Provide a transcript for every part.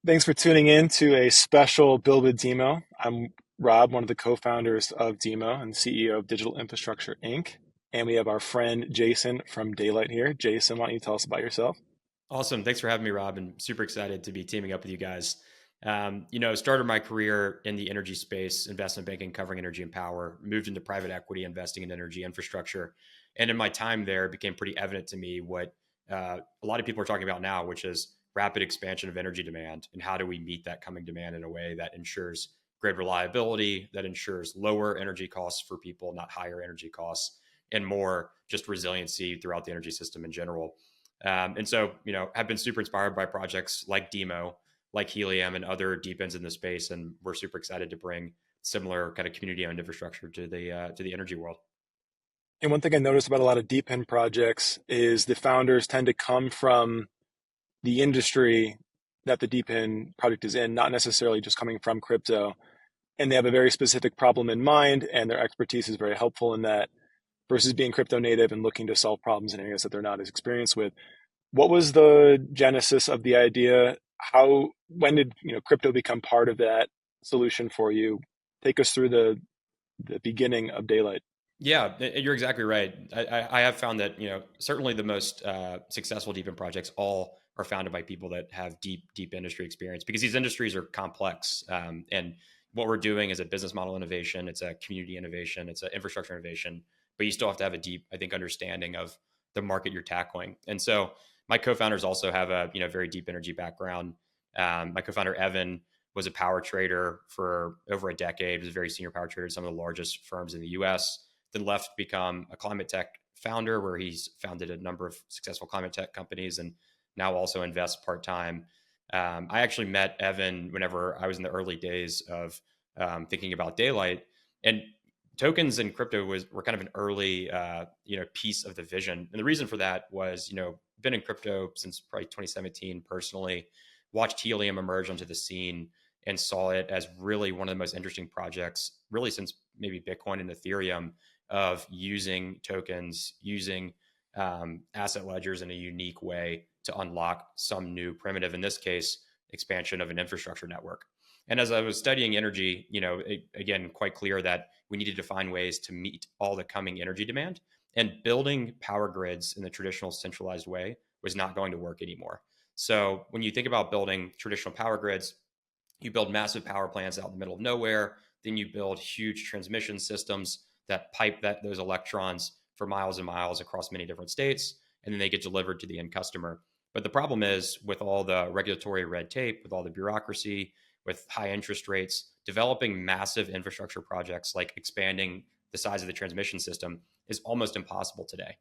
Thanks for tuning in to a special Build with DIMO. I'm Rob, one of the co-founders of DIMO and CEO of Digital Infrastructure Inc. And we have our friend Jason from Daylight here. Jason, why don't you tell us about yourself? Awesome. Thanks for having me, Rob, and super excited to be teaming up with you guys. Started my career in the energy space, investment banking, covering energy and power, moved into private equity, investing in energy infrastructure. And in my time there, it became pretty evident to me what a lot of people are talking about now, which is rapid expansion of energy demand. And how do we meet that coming demand in a way that ensures grid reliability, that ensures lower energy costs for people, not higher energy costs, and more just resiliency throughout the energy system in general. Have been super inspired by projects like DIMO, like Helium, and other deep ends in the space, and we're super excited to bring similar kind of community-owned infrastructure to the energy world. And one thing I noticed about a lot of DePIN projects is the founders tend to come from the industry that the DePIN project is in, not necessarily just coming from crypto. And they have a very specific problem in mind, and their expertise is very helpful in that versus being crypto native and looking to solve problems in areas that they're not as experienced with. What was the genesis of the idea? When did crypto become part of that solution for you? Take us through the beginning of Daylight. Yeah, you're exactly right. I have found that certainly the most successful deep end projects all are founded by people that have deep industry experience because these industries are complex. And what we're doing is a business model innovation, it's a community innovation, it's an infrastructure innovation, but you still have to have a deep, I think, understanding of the market you're tackling. And so my co-founders also have a very deep energy background. My co-founder Evan was a power trader for over a decade. Was a very senior power trader at some of the largest firms in the U.S. Then left to become a climate tech founder, where he's founded a number of successful climate tech companies and now also invests part time. I actually met Evan whenever I was in the early days of thinking about Daylight, and tokens and crypto were kind of an early piece of the vision. And the reason for that was been in crypto since probably 2017 personally, watched Helium emerge onto the scene and saw it as really one of the most interesting projects, really since maybe Bitcoin and Ethereum, of using tokens, using asset ledgers in a unique way to unlock some new primitive, in this case, expansion of an infrastructure network. And as I was studying energy, again, quite clear that we needed to find ways to meet all the coming energy demand. And building power grids in the traditional centralized way was not going to work anymore. So when you think about building traditional power grids, you build massive power plants out in the middle of nowhere. Then you build huge transmission systems that pipe those electrons for miles and miles across many different states, and then they get delivered to the end customer. But the problem is, with all the regulatory red tape, with all the bureaucracy, with high interest rates, developing massive infrastructure projects like expanding the size of the transmission system is almost impossible today.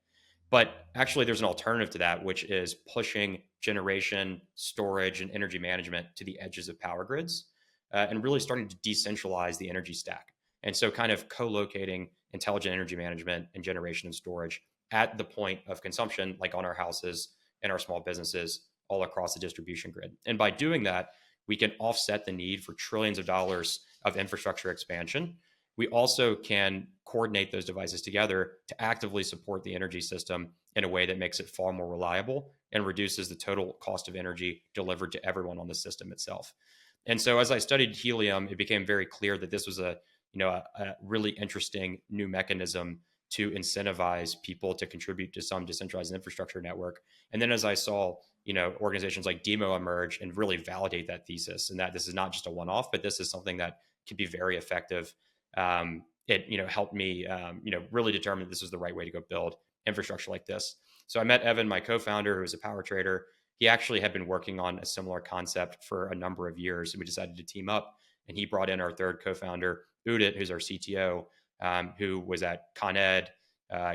But actually, there's an alternative to that, which is pushing generation, storage, and energy management to the edges of power grids, and really starting to decentralize the energy stack. And so, kind of co locating intelligent energy management and generation and storage at the point of consumption, like on our houses and our small businesses all across the distribution grid. And by doing that, we can offset the need for trillions of dollars of infrastructure expansion. We also can coordinate those devices together to actively support the energy system in a way that makes it far more reliable and reduces the total cost of energy delivered to everyone on the system itself. And so as I studied helium, it became very clear that this was a really interesting new mechanism to incentivize people to contribute to some decentralized infrastructure network. And then as I saw, organizations like DIMO emerge and really validate that thesis, and that this is not just a one-off, but this is something that can be very effective. It helped me really determine that this was the right way to go build infrastructure like this. So I met Evan, my co-founder, who was a power trader. He actually had been working on a similar concept for a number of years, and we decided to team up. And he brought in our third co-founder, Udit, who's our CTO, who was at Con Ed.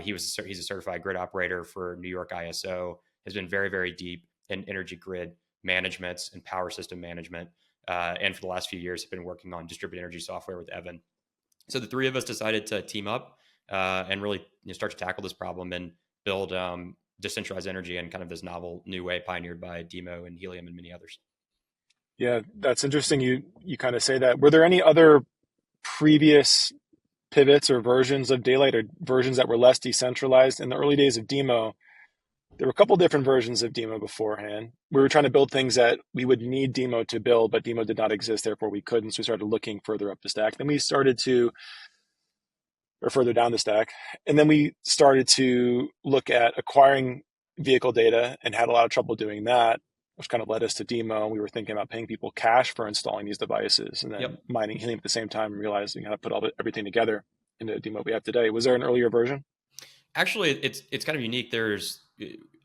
He's a certified grid operator for New York ISO. Has been very, very deep in energy grid management and power system management. And for the last few years, have been working on distributed energy software with Evan. So the three of us decided to team up and really start to tackle this problem and build decentralized energy in kind of this novel new way pioneered by DIMO and Helium and many others. Yeah, that's interesting. You kind of say that. Were there any other previous pivots or versions of Daylight or versions that were less decentralized in the early days of DIMO? There were a couple different versions of DIMO beforehand. We were trying to build things that we would need DIMO to build, but DIMO did not exist, therefore we couldn't. So we started looking further up the stack. Then we started to, or further down the stack, and then we started to look at acquiring vehicle data and had a lot of trouble doing that, which kind of led us to DIMO. We were thinking about paying people cash for installing these devices and then Yep. mining helium at the same time, realizing how to put everything together into the DIMO we have today. Was there an earlier version? Actually, it's kind of unique.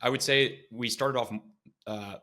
I would say we started off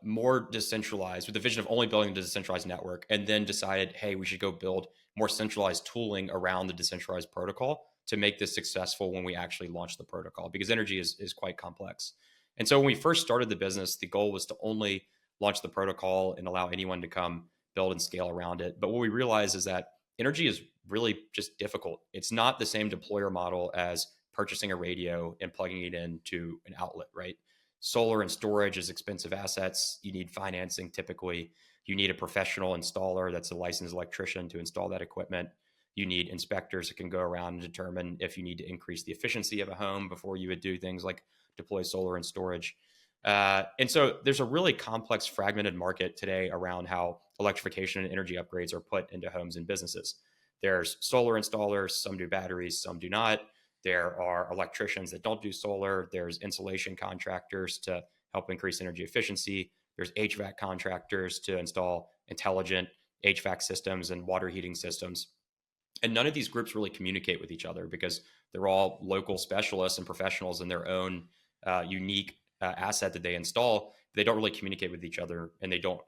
more decentralized with the vision of only building a decentralized network, and then decided, hey, we should go build more centralized tooling around the decentralized protocol to make this successful when we actually launch the protocol, because energy is quite complex. And so when we first started the business, the goal was to only launch the protocol and allow anyone to come build and scale around it. But what we realized is that energy is really just difficult. It's not the same deployer model as purchasing a radio and plugging it into an outlet, right? Solar and storage is expensive assets. You need financing typically. You need a professional installer that's a licensed electrician to install that equipment. You need inspectors that can go around and determine if you need to increase the efficiency of a home before you would do things like deploy solar and storage. And so there's a really complex, fragmented market today around how electrification and energy upgrades are put into homes and businesses. There's solar installers, some do batteries, some do not. There are electricians that don't do solar. There's insulation contractors to help increase energy efficiency. There's HVAC contractors to install intelligent HVAC systems and water heating systems. And none of these groups really communicate with each other because they're all local specialists and professionals in their own unique asset that they install. They don't really communicate with each other, and they don't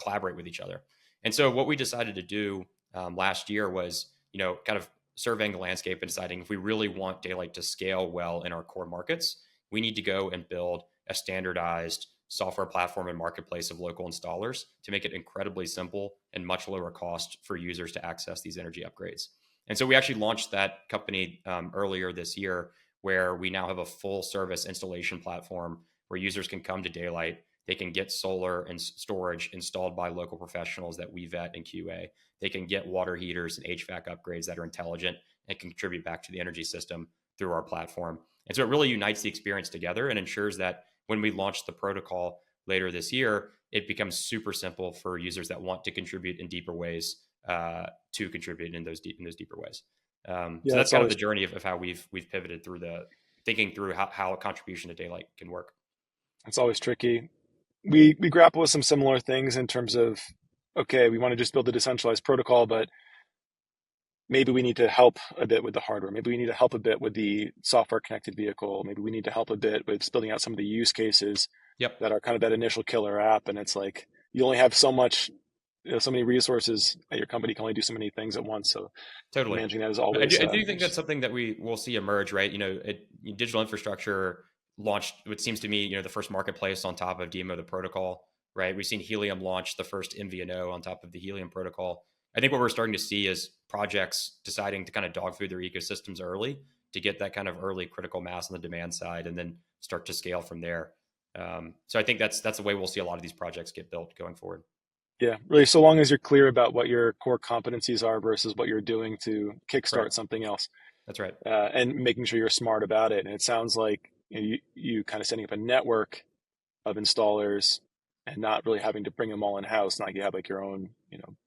collaborate with each other. And so what we decided to do last year was, kind of surveying the landscape and deciding if we really want Daylight to scale well in our core markets, we need to go and build a standardized software platform and marketplace of local installers to make it incredibly simple and much lower cost for users to access these energy upgrades. And so we actually launched that company earlier this year, where we now have a full service installation platform where users can come to Daylight. They can get solar and storage installed by local professionals that we vet and QA. They can get water heaters and HVAC upgrades that are intelligent and contribute back to the energy system through our platform. And so it really unites the experience together and ensures that when we launch the protocol later this year, it becomes super simple for users that want to contribute in deeper ways to contribute in those deeper ways. Yeah, So that's that's kind of the always journey of how we've pivoted through thinking through how a contribution to Daylight can work. it's always tricky. We grapple with some similar things in terms of, okay, we want to just build a decentralized protocol, but maybe we need to help a bit with the hardware. Maybe we need to help a bit with the software connected vehicle. Maybe we need to help a bit with building out some of the use cases Yep. that are kind of that initial killer app. And it's like you only have so much, so many resources at your company can only do so many things at once. So Totally. managing that is But always I do think that's something that we will see emerge, right? Digital infrastructure launched what seems to me, the first marketplace on top of DIMO, the protocol, right? We've seen Helium launch the first MVNO on top of the Helium protocol. I think what we're starting to see is projects deciding to kind of dog food their ecosystems early to get that kind of early critical mass on the demand side, and then start to scale from there. So I think that's the way we'll see a lot of these projects get built going forward. Yeah, really. So long as you're clear about what your core competencies are versus what you're doing to Right. kickstart something else, That's right. and making sure you're smart about it. And it sounds like you kind of setting up a network of installers and not really having to bring them all in house. Not like you have like your own,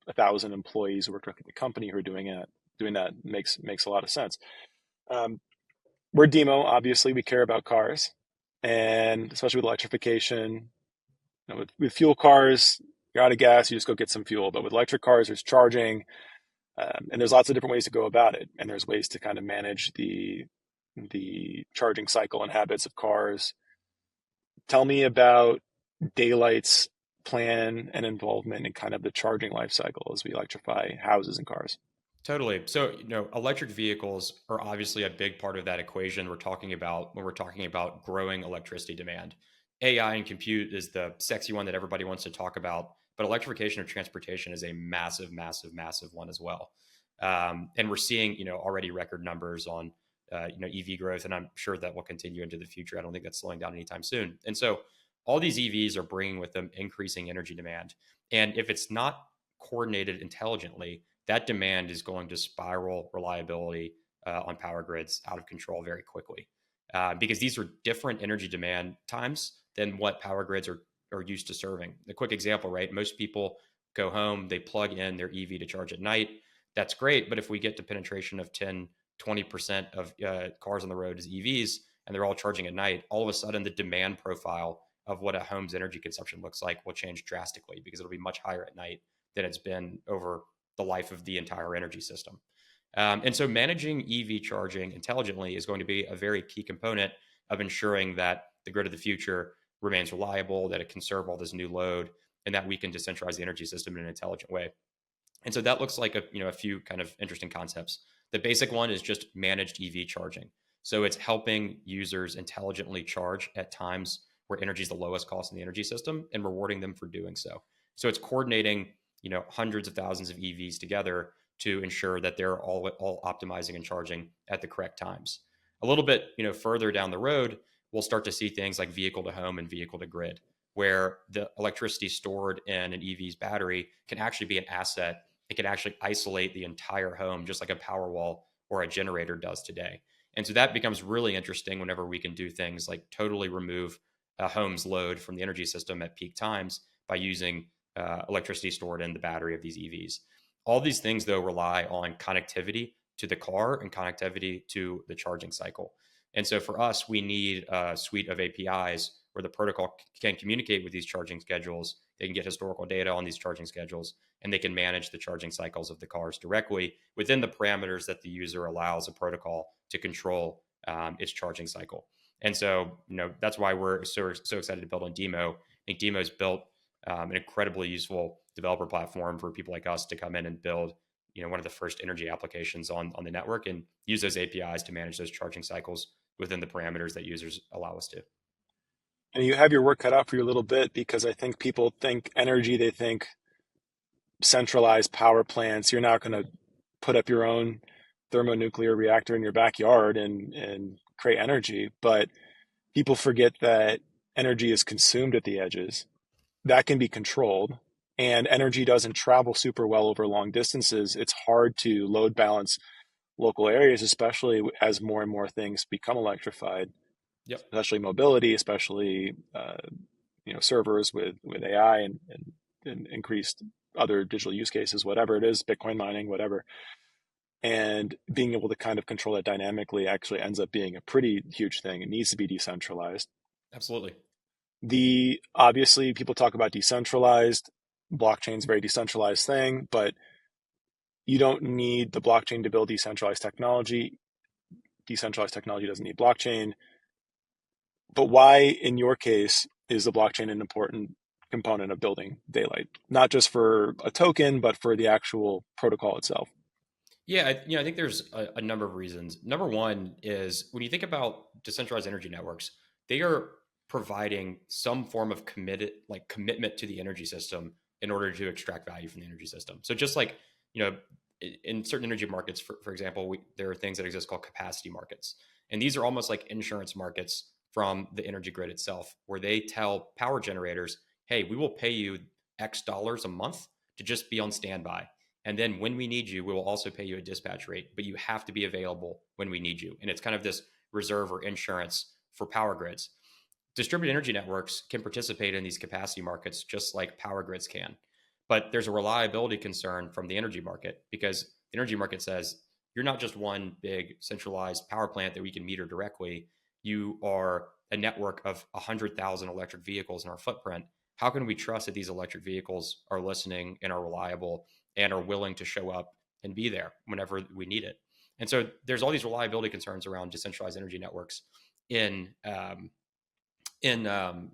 1,000 employees who work directly at the company who are doing it. Doing that makes a lot of sense. Um, we're DIMO, obviously. We care about cars, and especially with electrification. With fuel cars, you're out of gas, you just go get some fuel. But with electric cars, there's charging, and there's lots of different ways to go about it. And there's ways to kind of manage the charging cycle and habits of cars. Tell me about Daylight's plan and involvement in kind of the charging life cycle as we electrify houses and cars. Totally. So, electric vehicles are obviously a big part of that equation we're talking about when we're talking about growing electricity demand. AI and compute is the sexy one that everybody wants to talk about, but electrification of transportation is a massive, massive, massive one as well. And we're seeing, already record numbers on, EV growth, and I'm sure that will continue into the future. I don't think that's slowing down anytime soon. And so all these EVs are bringing with them increasing energy demand. And if it's not coordinated intelligently, that demand is going to spiral reliability on power grids out of control very quickly. because these are different energy demand times than what power grids are used to serving. A quick example, right? Most people go home, they plug in their EV to charge at night. That's great. But if we get to penetration of 10, 20% of cars on the road as EVs, and they're all charging at night, all of a sudden the demand profile of what a home's energy consumption looks like will change drastically, because it'll be much higher at night than it's been over the life of the entire energy system. And so managing EV charging intelligently is going to be a very key component of ensuring that the grid of the future remains reliable, that it can serve all this new load, and that we can decentralize the energy system in an intelligent way. And so that looks like a few kind of interesting concepts. The basic one is just managed EV charging. So it's helping users intelligently charge at times where energy is the lowest cost in the energy system and rewarding them for doing so. So it's coordinating, hundreds of thousands of EVs together to ensure that they're all optimizing and charging at the correct times. A little bit, further down the road, we'll start to see things like vehicle to home and vehicle to grid, where the electricity stored in an EV's battery can actually be an asset. It can actually isolate the entire home, just like a power wall or a generator does today. And so that becomes really interesting whenever we can do things like totally remove a home's load from the energy system at peak times by using electricity stored in the battery of these EVs. All these things, though, rely on connectivity to the car and connectivity to the charging cycle. And so for us, we need a suite of APIs where the protocol can communicate with these charging schedules. They can get historical data on these charging schedules, and they can manage the charging cycles of the cars directly within the parameters that the user allows a protocol to control its charging cycle. And so, that's why we're so excited to build on DIMO. I think DIMO's built an incredibly useful developer platform for people like us to come in and build, one of the first energy applications on the network, and use those APIs to manage those charging cycles within the parameters that users allow us to. And you have your work cut out for you a little bit, because I think people think energy, they think centralized power plants. You're not going to put up your own thermonuclear reactor in your backyard and create energy. But people forget that energy is consumed at the edges. That can be controlled, and energy doesn't travel super well over long distances. It's hard to load balance local areas, especially as more and more things become electrified, Yep. especially mobility, especially servers with AI and increased other digital use cases, whatever it is, Bitcoin mining, whatever. And being able to kind of control it dynamically actually ends up being a pretty huge thing. It needs to be decentralized. Absolutely. Obviously people talk about decentralized. Blockchain's a very decentralized thing, but you don't need the blockchain to build decentralized technology. Decentralized technology doesn't need blockchain. But why, in your case, is the blockchain an important component of building Daylight? Not just for a token, but for the actual protocol itself. Yeah, I think there's a number of reasons. Number one is when you think about decentralized energy networks, they are providing some form of commitment to the energy system in order to extract value from the energy system. So just like, in certain energy markets, for example, there are things that exist called capacity markets. And these are almost like insurance markets from the energy grid itself, where they tell power generators, hey, we will pay you X dollars a month to just be on standby. And then when we need you, we will also pay you a dispatch rate, but you have to be available when we need you. And it's kind of this reserve or insurance for power grids. Distributed energy networks can participate in these capacity markets just like power grids can. But there's a reliability concern from the energy market, because the energy market says you're not just one big centralized power plant that we can meter directly. You are a network of 100,000 electric vehicles in our footprint. How can we trust that these electric vehicles are listening and are reliable and are willing to show up and be there whenever we need it? And so there's all these reliability concerns around decentralized energy networks in the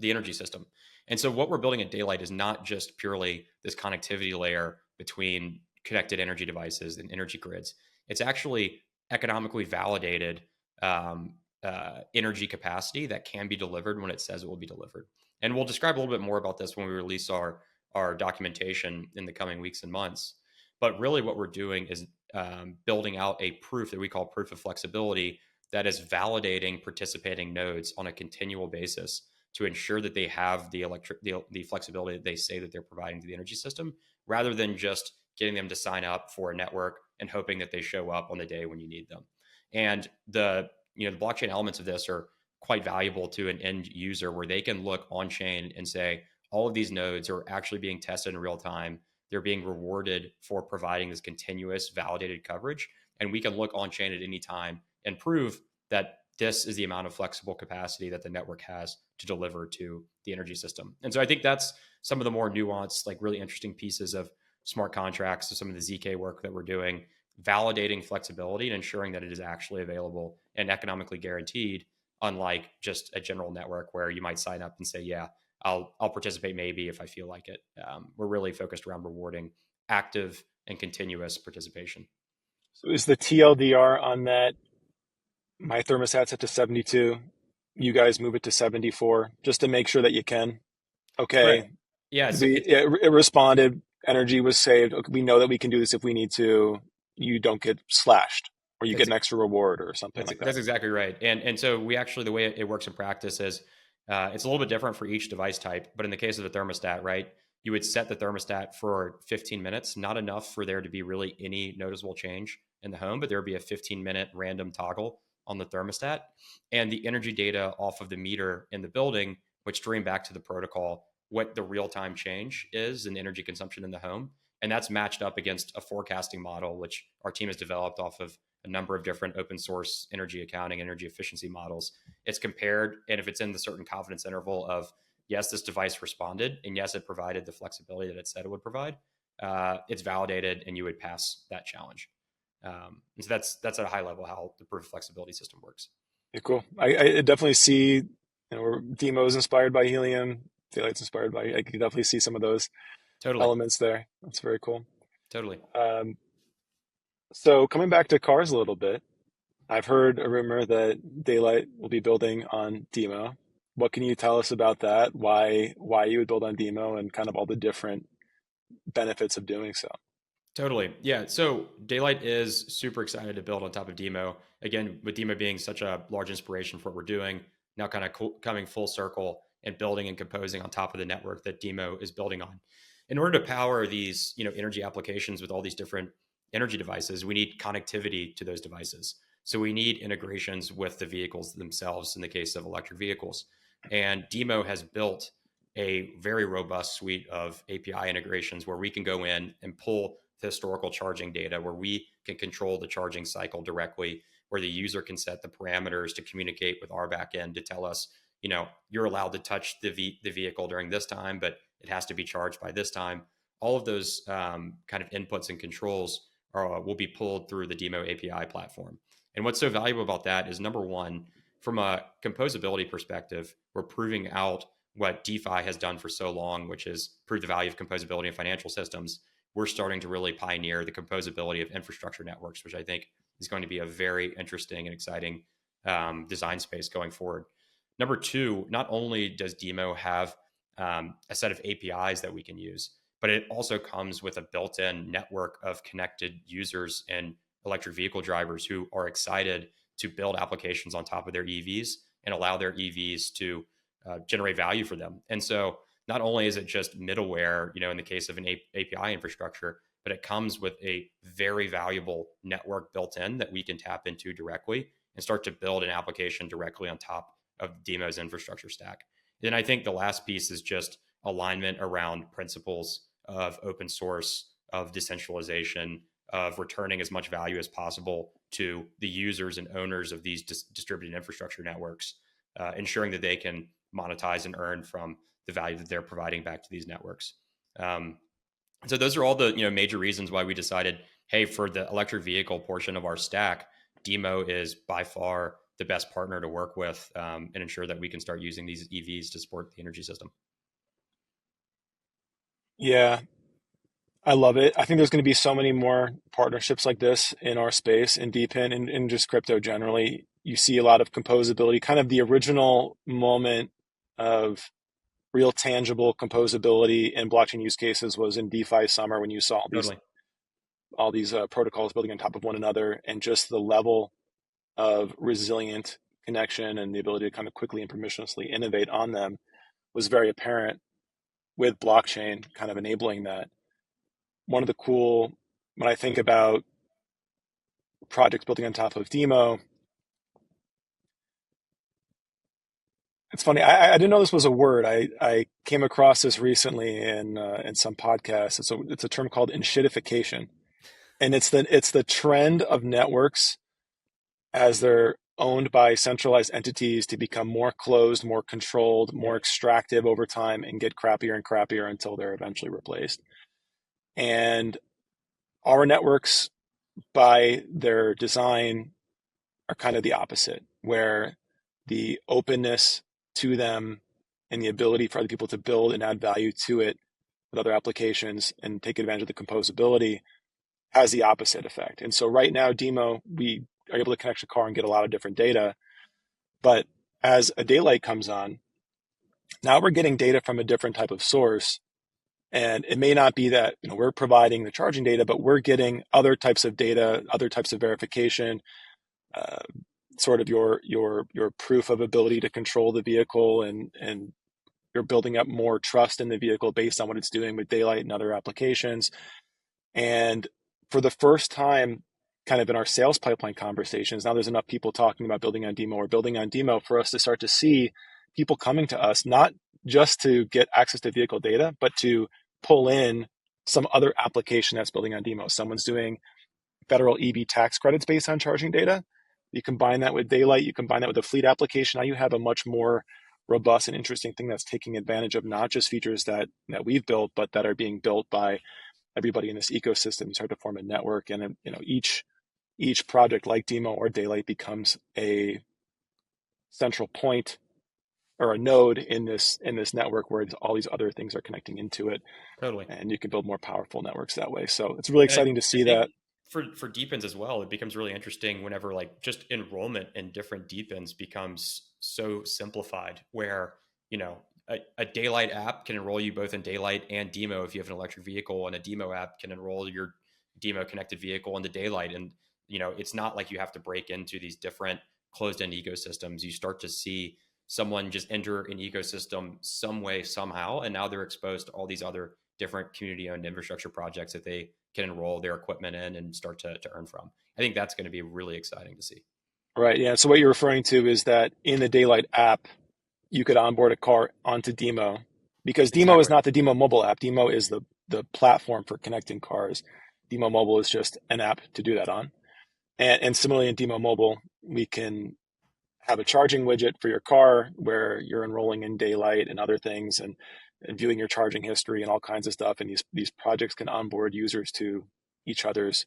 energy system. And so what we're building at Daylight is not just purely this connectivity layer between connected energy devices and energy grids. It's actually economically validated energy capacity that can be delivered when it says it will be delivered. And we'll describe a little bit more about this when we release our documentation in the coming weeks and months. But really what we're doing is building out a proof that we call proof of flexibility that is validating participating nodes on a continual basis to ensure that they have the flexibility that they say that they're providing to the energy system, rather than just getting them to sign up for a network and hoping that they show up on the day when you need them. And the the blockchain elements of this are quite valuable to an end user where they can look on chain and say, all of these nodes are actually being tested in real time. They're being rewarded for providing this continuous validated coverage. And we can look on chain at any time and prove that this is the amount of flexible capacity that the network has to deliver to the energy system. And so I think that's some of the more nuanced, like really interesting pieces of smart contracts, so some of the ZK work that we're doing, validating flexibility and ensuring that it is actually available and economically guaranteed, unlike just a general network where you might sign up and say, yeah, I'll participate maybe if I feel like it. We're really focused around rewarding active and continuous participation. So is the TLDR on that, my thermostat's set to 72, you guys move it to 74, just to make sure that you can? Correct. Okay, Yeah. So it responded, energy was saved. Okay, we know that we can do this if we need to. You don't get slashed, or you get that's an extra reward or something That's like that. that's exactly right. And so we actually, the way it works in practice is it's a little bit different for each device type. But in the case of the thermostat, right, you would set the thermostat for 15 minutes, not enough for there to be really any noticeable change in the home, but there would be a 15-minute random toggle on the thermostat, and the energy data off of the meter in the building would stream back to the protocol what the real-time change is in energy consumption in the home. And that's matched up against a forecasting model, which our team has developed off of a number of different open source energy accounting, energy efficiency models. It's compared, and if it's in the certain confidence interval of yes, this device responded, and yes, it provided the flexibility that it said it would provide, it's validated, and you would pass that challenge. And so that's at a high level how the proof of flexibility system works. Yeah, cool. I definitely see, where DIMO is inspired by helium, Daylight's inspired by. I can definitely see some of those Totally, elements there. That's very cool. totally. Um, so coming back to cars a little bit, I've heard a rumor that Daylight will be building on DIMO. What can you tell us about that? Why you would build on DIMO and kind of all the different benefits of doing so? Totally. Yeah. So Daylight is super excited to build on top of DIMO. Again, with DIMO being such a large inspiration for what we're doing, now kind of coming full circle and building and composing on top of the network that DIMO is building on. In order to power these, energy applications with all these different energy devices, we need connectivity to those devices. So we need integrations with the vehicles themselves in the case of electric vehicles. And DIMO has built a very robust suite of API integrations where we can go in and pull the historical charging data, where we can control the charging cycle directly, where the user can set the parameters to communicate with our backend to tell us, you're allowed to touch the vehicle during this time, but it has to be charged by this time. All of those kind of inputs and controls will be pulled through the DIMO API platform. And what's so valuable about that is, number one, from a composability perspective, we're proving out what DeFi has done for so long, which is prove the value of composability in financial systems. We're starting to really pioneer the composability of infrastructure networks, which I think is going to be a very interesting and exciting design space going forward. Number two, not only does DIMO have a set of APIs that we can use, but it also comes with a built-in network of connected users and electric vehicle drivers who are excited to build applications on top of their EVs and allow their EVs to generate value for them. And so not only is it just middleware, in the case of an API infrastructure, but it comes with a very valuable network built in that we can tap into directly and start to build an application directly on top of DIMO's infrastructure stack. Then I think the last piece is just alignment around principles of open source, of decentralization, of returning as much value as possible to the users and owners of these distributed infrastructure networks, ensuring that they can monetize and earn from the value that they're providing back to these networks. So those are all the major reasons why we decided, hey, for the electric vehicle portion of our stack, DIMO is by far the best partner to work with and ensure that we can start using these EVs to support the energy system. Yeah, I love it. I think there's going to be so many more partnerships like this in our space, in DePIN, and just crypto generally. You see a lot of composability, kind of the original moment of real tangible composability in blockchain use cases was in DeFi summer, when you saw Totally. all these protocols building on top of one another, and just the level of resilient connection and the ability to kind of quickly and permissionlessly innovate on them was very apparent, with blockchain kind of enabling that. One of the cool, when I think about projects building on top of DIMO, It's funny. I didn't know this was a word. I came across this recently in some podcasts. It's a term called enshittification, and it's the trend of networks as they're owned by centralized entities to become more closed, more controlled, more extractive over time, and get crappier and crappier until they're eventually replaced. And our networks, by their design, are kind of the opposite, where the openness to them and the ability for other people to build and add value to it with other applications and take advantage of the composability has the opposite effect. And so right now, DIMO, we are able to connect a car and get a lot of different data. But as a Daylight comes on, now we're getting data from a different type of source. And it may not be that we're providing the charging data, but we're getting other types of data, other types of verification, uh, sort of your proof of ability to control the vehicle, and you're building up more trust in the vehicle based on what it's doing with Daylight and other applications. And for the first time, kind of in our sales pipeline conversations, now there's enough people talking about building on DIMO or building on DIMO for us to start to see people coming to us, not just to get access to vehicle data, but to pull in some other application that's building on DIMO. Someone's doing federal EV tax credits based on charging data. You combine that with Daylight, you combine that with a fleet application. Now you have a much more robust and interesting thing that's taking advantage of not just features that we've built, but that are being built by everybody in this ecosystem. You start to form a network, and each project like DIMO or Daylight becomes a central point or a node in this network where all these other things are connecting into it, Totally. and you can build more powerful networks that way. So it's really And exciting to I see think that. for deepins as well, it becomes really interesting whenever like just enrollment in different deepins becomes so simplified where, you know, a Daylight app can enroll you both in Daylight and DIMO if you have an electric vehicle, and a DIMO app can enroll your DIMO connected vehicle into Daylight. And, you know, it's not like you have to break into these different closed end ecosystems. You start to see someone just enter an ecosystem some way, somehow, and now they're exposed to all these other different community owned infrastructure projects that they can enroll their equipment in and start to earn from. I think that's going to be really exciting to see. Right. Yeah. So what you're referring to is that in the Daylight app, you could onboard a car onto DIMO, because DIMO is Exactly. not the DIMO mobile app. DIMO is the platform for connecting cars. DIMO mobile is just an app to do that on. And similarly in DIMO mobile, we can have a charging widget for your car where you're enrolling in Daylight and other things, and viewing your charging history and all kinds of stuff. And these projects can onboard users to each other's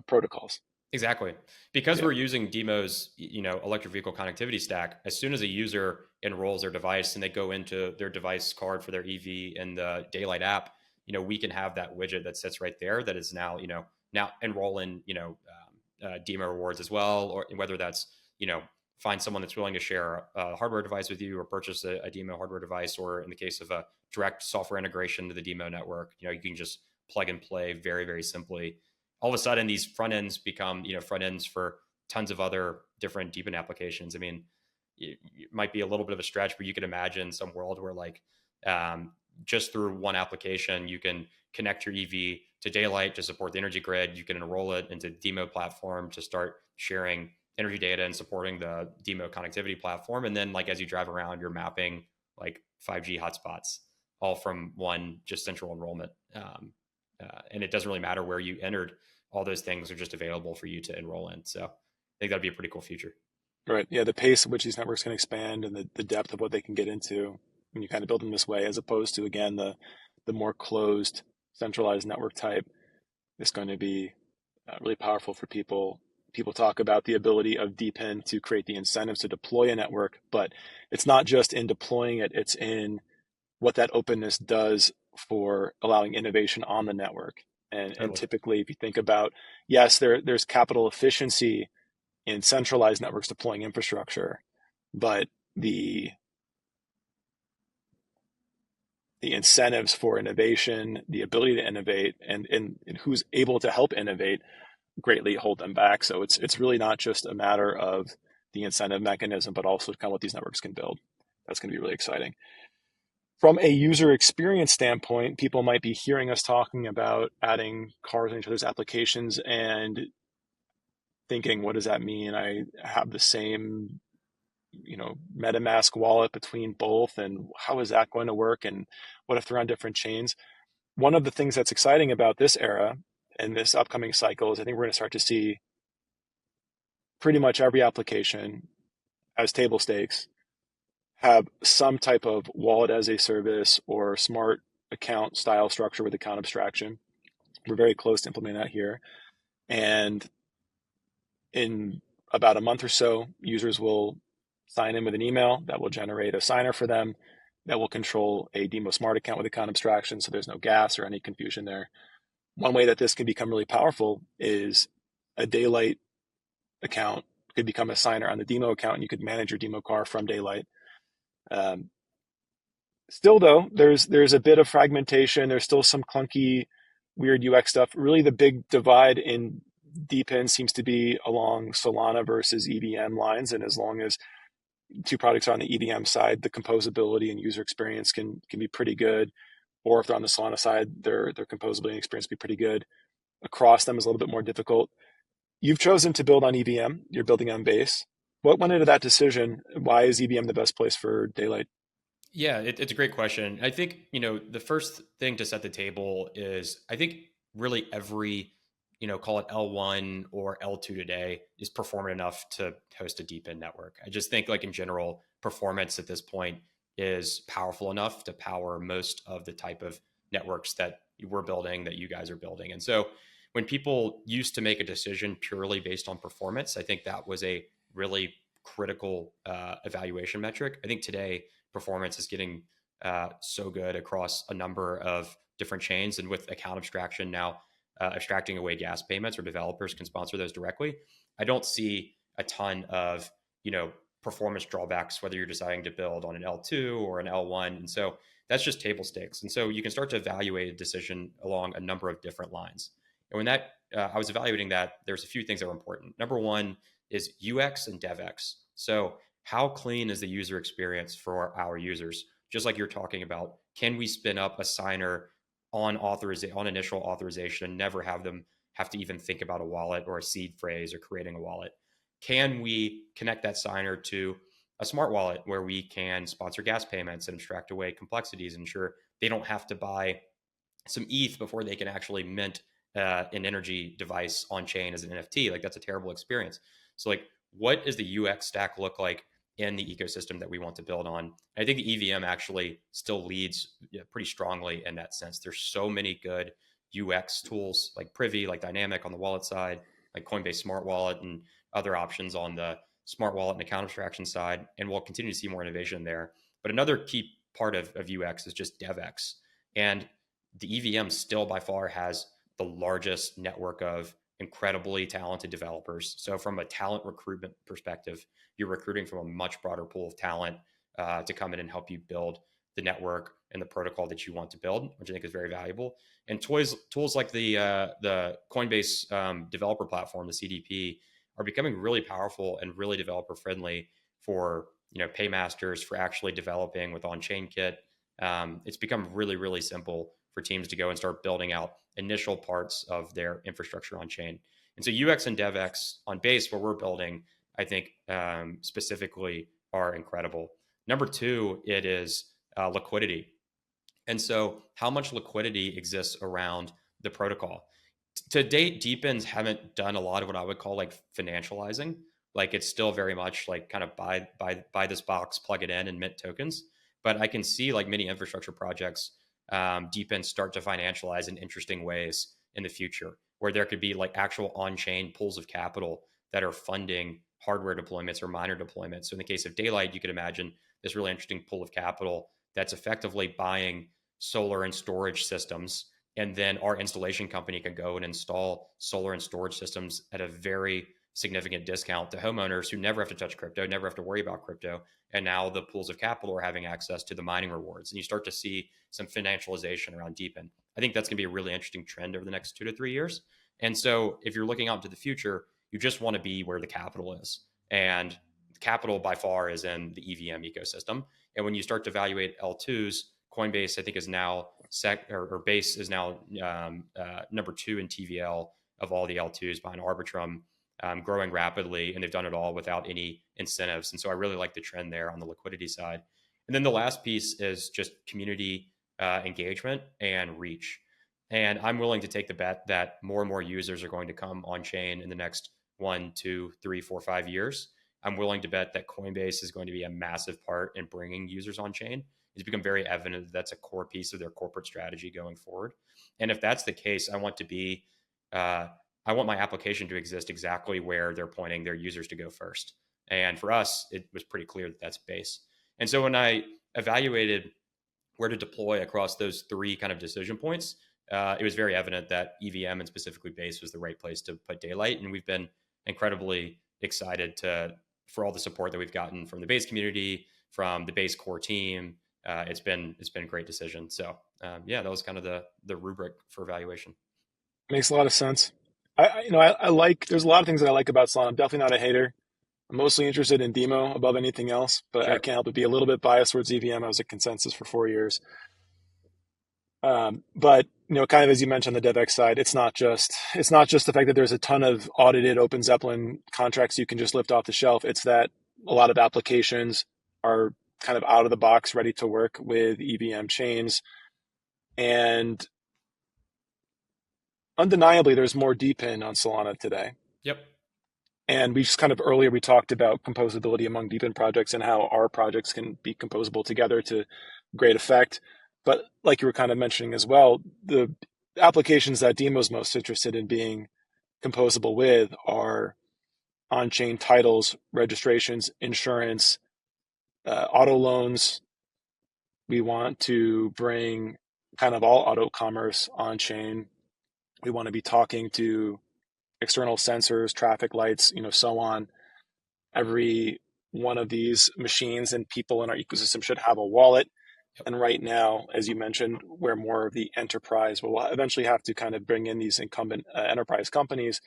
protocols. Exactly. Because Yeah. we're using DIMO's, you know, electric vehicle connectivity stack, as soon as a user enrolls their device and they go into their device card for their EV in the Daylight app, you know, we can have that widget that sits right there that is now, you know, now enroll in, you know, DIMO rewards as well, or whether that's, you know, find someone that's willing to share a hardware device with you or purchase a DIMO hardware device, or in the case of a direct software integration to the DIMO network, you know, you can just plug and play very, very simply. All of a sudden these front ends become, you know, front ends for tons of other different DePIN applications. I mean, it might be a little bit of a stretch, but you could imagine some world where like just through one application you can connect your EV to Daylight to support the energy grid. You can enroll it into the DIMO platform to start sharing energy data and supporting the DIMO connectivity platform. And then like as you drive around, you're mapping like 5G hotspots all from one just central enrollment. And it doesn't really matter where you entered. All those things are just available for you to enroll in. So I think that'd be a pretty cool future. Right. Yeah. The pace at which these networks can expand, and the depth of what they can get into when you kind of build them this way, as opposed to, again, the more closed, centralized network type, is going to be really powerful for people. People talk about the ability of DePIN to create the incentives to deploy a network, but it's not just in deploying it, it's in what that openness does for allowing innovation on the network. And Totally. typically, if you think about, yes, there's capital efficiency in centralized networks deploying infrastructure, but the incentives for innovation, the ability to innovate, and who's able to help innovate greatly hold them back. So it's really not just a matter of the incentive mechanism, but also kind of what these networks can build. That's going to be really exciting. From a user experience standpoint, people might be hearing us talking about adding cars into those applications and thinking, what does that mean? I have the same MetaMask wallet between both, and how is that going to work? And what if they're on different chains? One of the things that's exciting about this era and this upcoming cycle is I think we're going to start to see pretty much every application as table stakes have some type of wallet as a service or smart account style structure with account abstraction. We're very close to implementing that here. And in about a month or so, users will sign in with an email that will generate a signer for them that will control a DIMO Smart account with account abstraction, so there's no gas or any confusion there. One way that this can become really powerful is a Daylight account could become a signer on the DIMO account, and you could manage your DIMO car from Daylight. Still, though, there's a bit of fragmentation. There's still some clunky, weird UX stuff. Really, the big divide in DePIN seems to be along Solana versus EVM lines, and as long as two products are on the EVM side, the composability and user experience can be pretty good. Or if they're on the Solana side, their composability and experience be pretty good. Across them is a little bit more difficult. You've chosen to build on EVM. You're building on Base. What went into that decision? Why is EVM the best place for Daylight? Yeah, it's a great question. I think, the first thing to set the table is I think really every, call it L1 or L2 today is performant enough to host a DePIN network. I just think like in general, performance at this point is powerful enough to power most of the type of networks that we're building, that you guys are building. And so when people used to make a decision purely based on performance, I think that was a really critical evaluation metric. I think today performance is getting so good across a number of different chains, and with account abstraction now abstracting away gas payments, or developers can sponsor those directly, I don't see a ton of performance drawbacks whether you're deciding to build on an L2 or an L1. And so that's just table stakes. And so you can start to evaluate a decision along a number of different lines. And when I was evaluating that, there's a few things that were important. Number one is UX and DevX. So how clean is the user experience for our users? Just like you're talking about, can we spin up a signer on initial authorization and never have them have to even think about a wallet or a seed phrase or creating a wallet? Can we connect that signer to a smart wallet where we can sponsor gas payments and abstract away complexities, and ensure they don't have to buy some ETH before they can actually mint an energy device on chain as an NFT? Like, that's a terrible experience. So like, what does the UX stack look like in the ecosystem that we want to build on? And I think the EVM actually still leads pretty strongly in that sense. There's so many good UX tools like Privy, like Dynamic on the wallet side, like Coinbase Smart Wallet, and other options on the smart wallet and account abstraction side. And we'll continue to see more innovation there. But another key part of UX is just DevX. And the EVM still by far has the largest network of incredibly talented developers. So from a talent recruitment perspective, you're recruiting from a much broader pool of talent to come in and help you build the network and the protocol that you want to build, which I think is very valuable. And tools like the Coinbase developer platform, the CDP, are becoming really powerful and really developer friendly for paymasters, for actually developing with on-chain kit. It's become really, really simple for teams to go and start building out initial parts of their infrastructure on chain. And so UX and DevX on Base, where we're building, I think specifically are incredible. Number two, it is liquidity. And so how much liquidity exists around the protocol? To date, DePINs haven't done a lot of what I would call like financializing. Like, it's still very much like kind of buy this box, plug it in, and mint tokens. But I can see like many infrastructure projects, DePIN start to financialize in interesting ways in the future, where there could be like actual on-chain pools of capital that are funding hardware deployments or miner deployments. So in the case of Daylight, you could imagine this really interesting pool of capital that's effectively buying solar and storage systems. And then our installation company can go and install solar and storage systems at a very significant discount to homeowners who never have to touch crypto, never have to worry about crypto. And now the pools of capital are having access to the mining rewards. And you start to see some financialization around DePIN. I think that's going to be a really interesting trend over the next 2 to 3 years. And so if you're looking out into the future, you just want to be where the capital is. And capital by far is in the EVM ecosystem. And when you start to evaluate L2s, Coinbase, I think, is now Base is now number 2 in TVL of all the L2s behind Arbitrum. growing rapidly, and they've done it all without any incentives. And so I really like the trend there on the liquidity side. And then the last piece is just community engagement and reach. And I'm willing to take the bet that more and more users are going to come on chain in the next 1, 2, 3, 4, 5 years. I'm willing to bet that Coinbase is going to be a massive part in bringing users on chain. It's become very evident that that's a core piece of their corporate strategy going forward. And if that's the case, I want my application to exist exactly where they're pointing their users to go first. And for us, it was pretty clear that that's Base. And so when I evaluated where to deploy across those three kind of decision points, it was very evident that EVM and specifically Base was the right place to put Daylight. And we've been incredibly excited for all the support that we've gotten from the Base community, from the Base core team. It's been a great decision. So yeah, that was kind of the rubric for evaluation. Makes a lot of sense. I like, there's a lot of things that I like about Solana. I'm definitely not a hater. I'm mostly interested in DIMO above anything else, but I Sure. can't help but be a little bit biased towards EVM. I was a consensus for 4 years. But kind of as you mentioned on the DevX side, it's not just the fact that there's a ton of audited Open Zeppelin contracts you can just lift off the shelf. It's that a lot of applications are kind of out of the box, ready to work with EVM chains, and undeniably, there's more DePIN on Solana today. Yep. And we just kind of earlier we talked about composability among DePIN projects and how our projects can be composable together to great effect. But like you were kind of mentioning as well, the applications that DIMO's most interested in being composable with are on-chain titles, registrations, insurance, auto loans. We want to bring kind of all auto commerce on-chain. We want to be talking to external sensors, traffic lights, so on. Every one of these machines and people in our ecosystem should have a wallet. Yep. And right now, as you mentioned, where more of the enterprise will eventually have to kind of bring in these incumbent enterprise companies,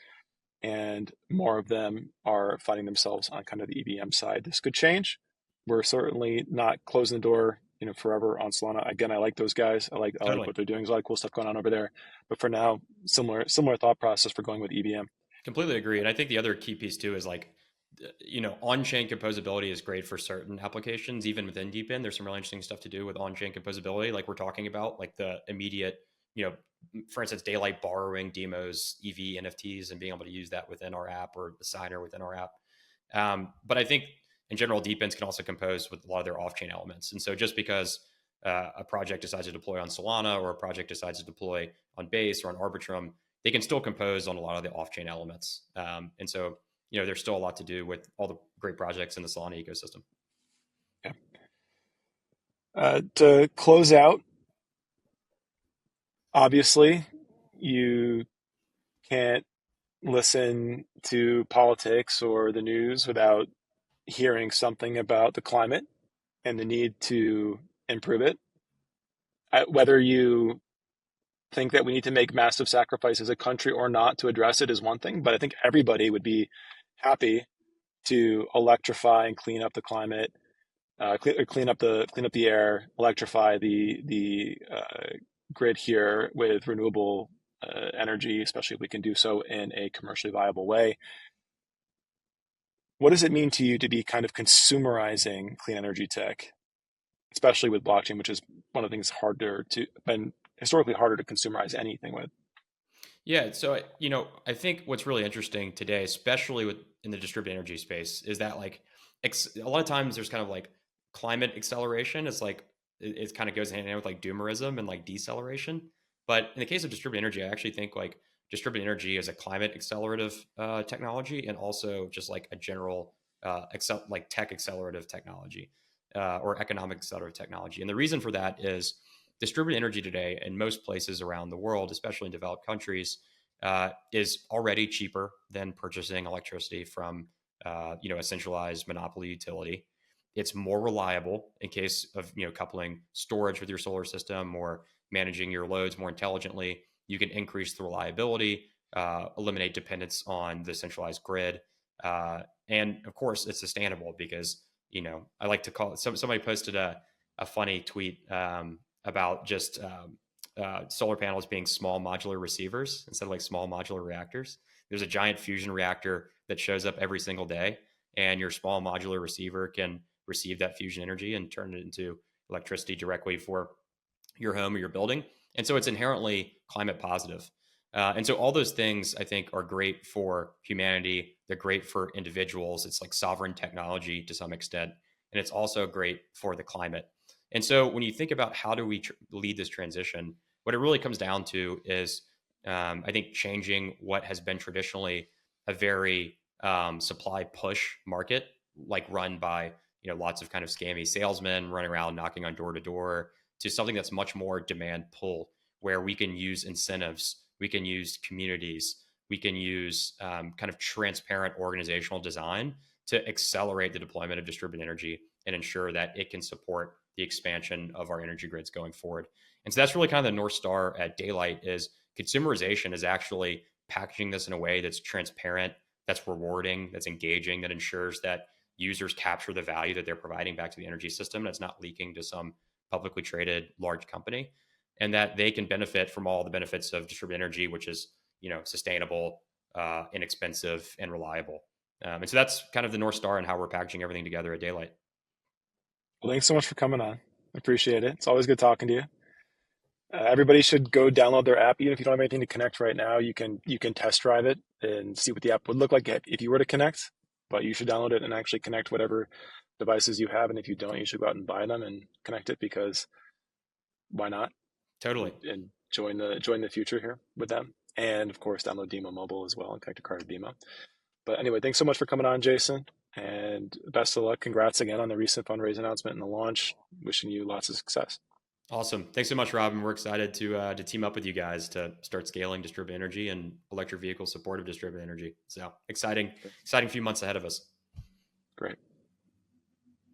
and more of them are finding themselves on kind of the EVM side. This could change. We're certainly not closing the door, forever on Solana. Again, I like those guys. I like Totally. what they're doing. There's a lot of cool stuff going on over there. But for now, similar thought process for going with EVM. Completely agree. And I think the other key piece too is like, on-chain composability is great for certain applications, even within DePIN. There's some really interesting stuff to do with on-chain composability, like we're talking about, like the immediate, for instance, Daylight borrowing Demos, EV NFTs, and being able to use that within our app or the signer within our app. But I think in general, DePINs can also compose with a lot of their off-chain elements. And so just because a project decides to deploy on Solana or a project decides to deploy on Base or on Arbitrum, they can still compose on a lot of the off-chain elements. And so, there's still a lot to do with all the great projects in the Solana ecosystem. Yeah. To close out, obviously, you can't listen to politics or the news without hearing something about the climate and the need to improve it. Whether you think that we need to make massive sacrifices as a country or not to address it is one thing, but I think everybody would be happy to electrify and clean up the climate, clean up the air, electrify the grid here with renewable energy, especially if we can do so in a commercially viable way. What does it mean to you to be kind of consumerizing clean energy tech, especially with blockchain, which is one of the things been historically harder to consumerize anything with? Yeah. So, I think what's really interesting today, especially in the distributed energy space, is that like a lot of times there's kind of like climate acceleration. It's like it kind of goes hand in hand with like doomerism and like deceleration. But in the case of distributed energy, I actually think like distributed energy is a climate accelerative technology, and also just like a general like tech accelerative technology or economic accelerative technology. And the reason for that is distributed energy today in most places around the world, especially in developed countries, is already cheaper than purchasing electricity from a centralized monopoly utility. It's more reliable in case of coupling storage with your solar system or managing your loads more intelligently. You can increase the reliability, eliminate dependence on the centralized grid, and of course, it's sustainable because I like to call it. Somebody posted a funny tweet about just solar panels being small modular receivers instead of like small modular reactors. There's a giant fusion reactor that shows up every single day, and your small modular receiver can receive that fusion energy and turn it into electricity directly for your home or your building. And so it's inherently climate positive. And so all those things I think are great for humanity. They're great for individuals. It's like sovereign technology to some extent. And it's also great for the climate. And so when you think about how do we lead this transition, what it really comes down to is I think changing what has been traditionally a very supply push market, like run by lots of kind of scammy salesmen running around knocking on door to door, to something that's much more demand pull, where we can use incentives, we can use communities, we can use kind of transparent organizational design to accelerate the deployment of distributed energy and ensure that it can support the expansion of our energy grids going forward. And so that's really kind of the North Star at Daylight is consumerization is actually packaging this in a way that's transparent, that's rewarding, that's engaging, that ensures that users capture the value that they're providing back to the energy system. That's not leaking to some publicly traded large company, and that they can benefit from all the benefits of distributed energy, which is sustainable, inexpensive, and reliable. And so that's kind of the North Star and how we're packaging everything together at Daylight. Well, thanks so much for coming on. I appreciate it. It's always good talking to you. Everybody should go download their app. Even if you don't have anything to connect right now, you can test drive it and see what the app would look like if you were to connect. But you should download it and actually connect whatever devices you have. And if you don't, you should go out and buy them and connect it, because why not? Totally. And join the future here with them. And of course, download DIMO Mobile as well and connect your car to DIMO. But anyway, thanks so much for coming on, Jason. And best of luck. Congrats again on the recent fundraising announcement and the launch. Wishing you lots of success. Awesome. Thanks so much, Rob. And we're excited to team up with you guys to start scaling distributed energy and electric vehicle support of distributed energy. So exciting few months ahead of us. Great.